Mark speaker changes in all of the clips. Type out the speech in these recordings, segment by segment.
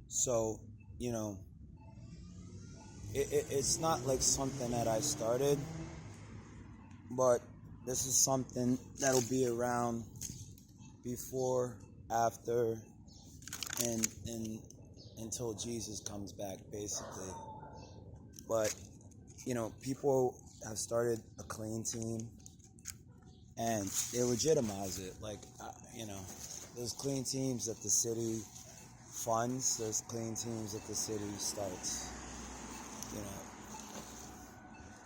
Speaker 1: So, you know, it's not like something that I started, but this is something that'll be around before, after, and until Jesus comes back, basically. But, people have started a clean team, and they legitimize it. Like, there's clean teams that the city funds, there's clean teams that the city starts.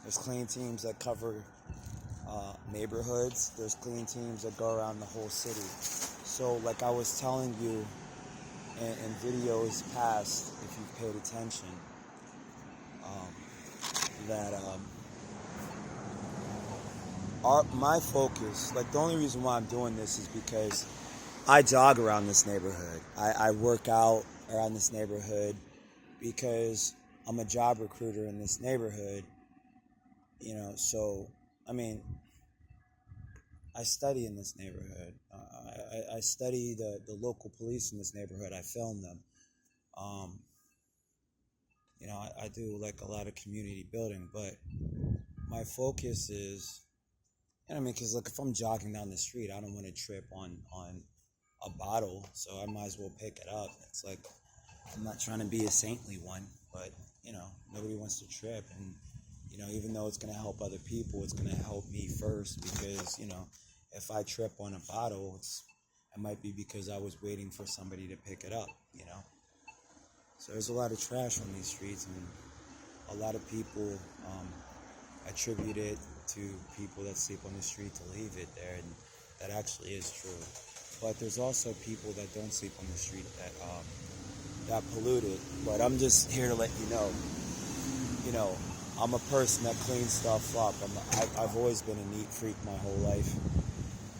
Speaker 1: There's clean teams that cover neighborhoods. There's clean teams that go around the whole city. So, like I was telling you in videos past, if you've paid attention, that my focus, like the only reason why I'm doing this is because I jog around this neighborhood. I work out around this neighborhood because I'm a job recruiter in this neighborhood. So, I study in this neighborhood. I study the local police in this neighborhood. I film them. I do like a lot of community building, but my focus is, because look, if I'm jogging down the street, I don't want to trip on a bottle, so I might as well pick it up. It's like, I'm not trying to be a saintly one, but, nobody wants to trip, and, even though it's going to help other people, it's going to help me first, because, if I trip on a bottle, it might be because I was waiting for somebody to pick it up, So there's a lot of trash on these streets, and a lot of people attribute it to people that sleep on the street to leave it there, and that actually is true. But there's also people that don't sleep on the street that pollute it. But I'm just here to let you know, I'm a person that cleans stuff up. I've always been a neat freak my whole life.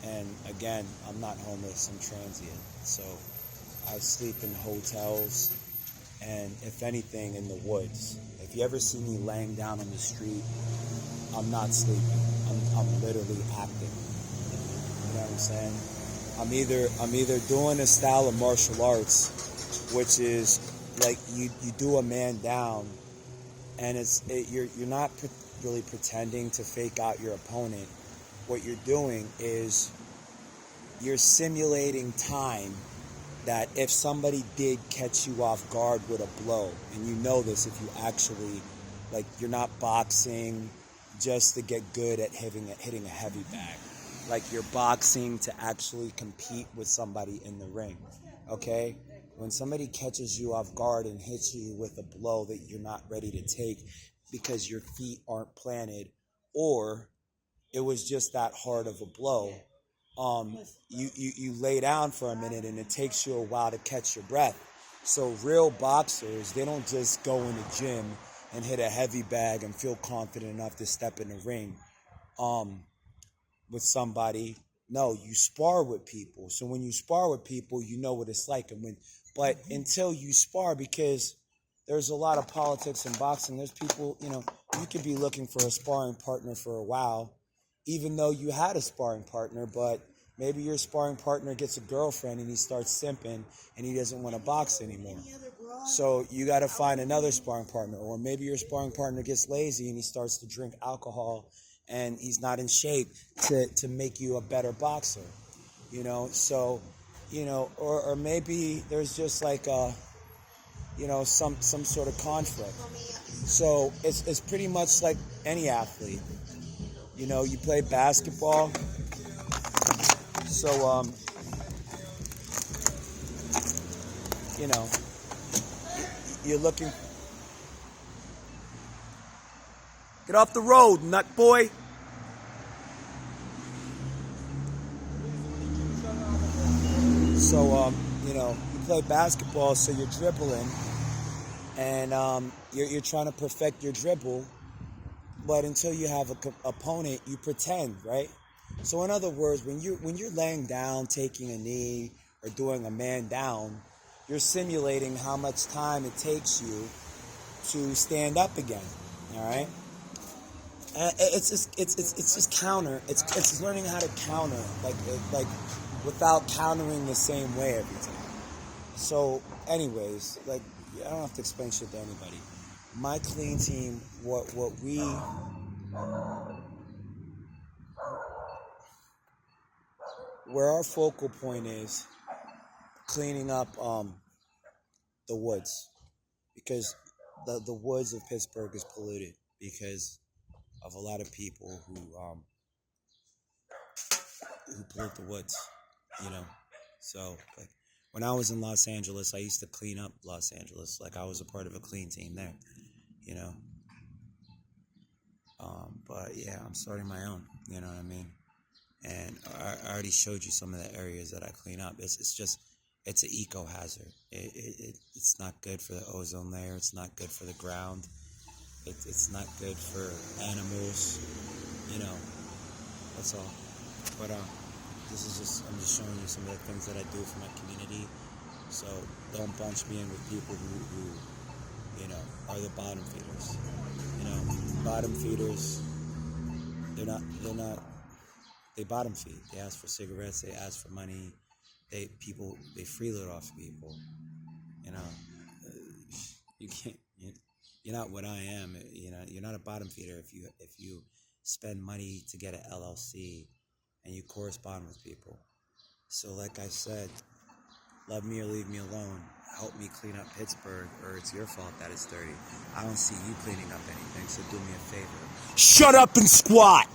Speaker 1: And again, I'm not homeless, I'm transient. So I sleep in hotels, and if anything, in the woods. If you ever see me laying down on the street, I'm not sleeping. I'm literally acting. You know what I'm saying? I'm either doing a style of martial arts, which is like you do a man down, and you're not really pretending to fake out your opponent. What you're doing is you're simulating time, that if somebody did catch you off guard with a blow, and you know this if you actually, like, you're not boxing just to get good at hitting a heavy bag. Like, you're boxing to actually compete with somebody in the ring, okay? When somebody catches you off guard and hits you with a blow that you're not ready to take because your feet aren't planted, or it was just that hard of a blow, you lay down for a minute, and it takes you a while to catch your breath. So real boxers, they don't just go in the gym and hit a heavy bag and feel confident enough to step in the ring with somebody. No, you spar with people. So when you spar with people, you know what it's like. But until you spar, because there's a lot of politics in boxing, there's people, you could be looking for a sparring partner for a while, even though you had a sparring partner, but maybe your sparring partner gets a girlfriend and he starts simping and he doesn't want to box anymore. So you got to find another sparring partner. Or maybe your sparring partner gets lazy and he starts to drink alcohol and he's not in shape to make you a better boxer. So, or maybe there's just like some sort of conflict. So it's pretty much like any athlete. You play basketball, so, you're looking... Get off the road, nut boy! So, you play basketball, so you're dribbling, and you're trying to perfect your dribble. But until you have an opponent, you pretend, right? So in other words, when you're laying down, taking a knee, or doing a man down, you're simulating how much time it takes you to stand up again. All right? It's just counter. It's learning how to counter, like without countering the same way every time. So, anyways, like, I don't have to explain shit to anybody. My clean team, where our focal point is cleaning up the woods, because the woods of Pittsburgh is polluted because of a lot of people who pollute the woods, you know. So, like, when I was in Los Angeles, I used to clean up Los Angeles. Like, I was a part of a clean team there, you know. But yeah, I'm starting my own. You know what I mean? And I already showed you some of the areas that I clean up. It's an eco hazard. It's not good for the ozone layer. It's not good for the ground. It's not good for animals. You know, that's all. But I'm just showing you some of the things that I do for my community. So don't bunch me in with people who you know, are the bottom feeders. You know, bottom feeders. They bottom feed. They ask for cigarettes. They ask for money. They freeload off people. You know, you can't. You're not what I am. You know, you're not a bottom feeder if you spend money to get an LLC and you correspond with people. So, like I said, love me or leave me alone. Help me clean up Pittsburgh, or it's your fault that it's dirty. I don't see you cleaning up anything, so do me a favor. Shut up and squat!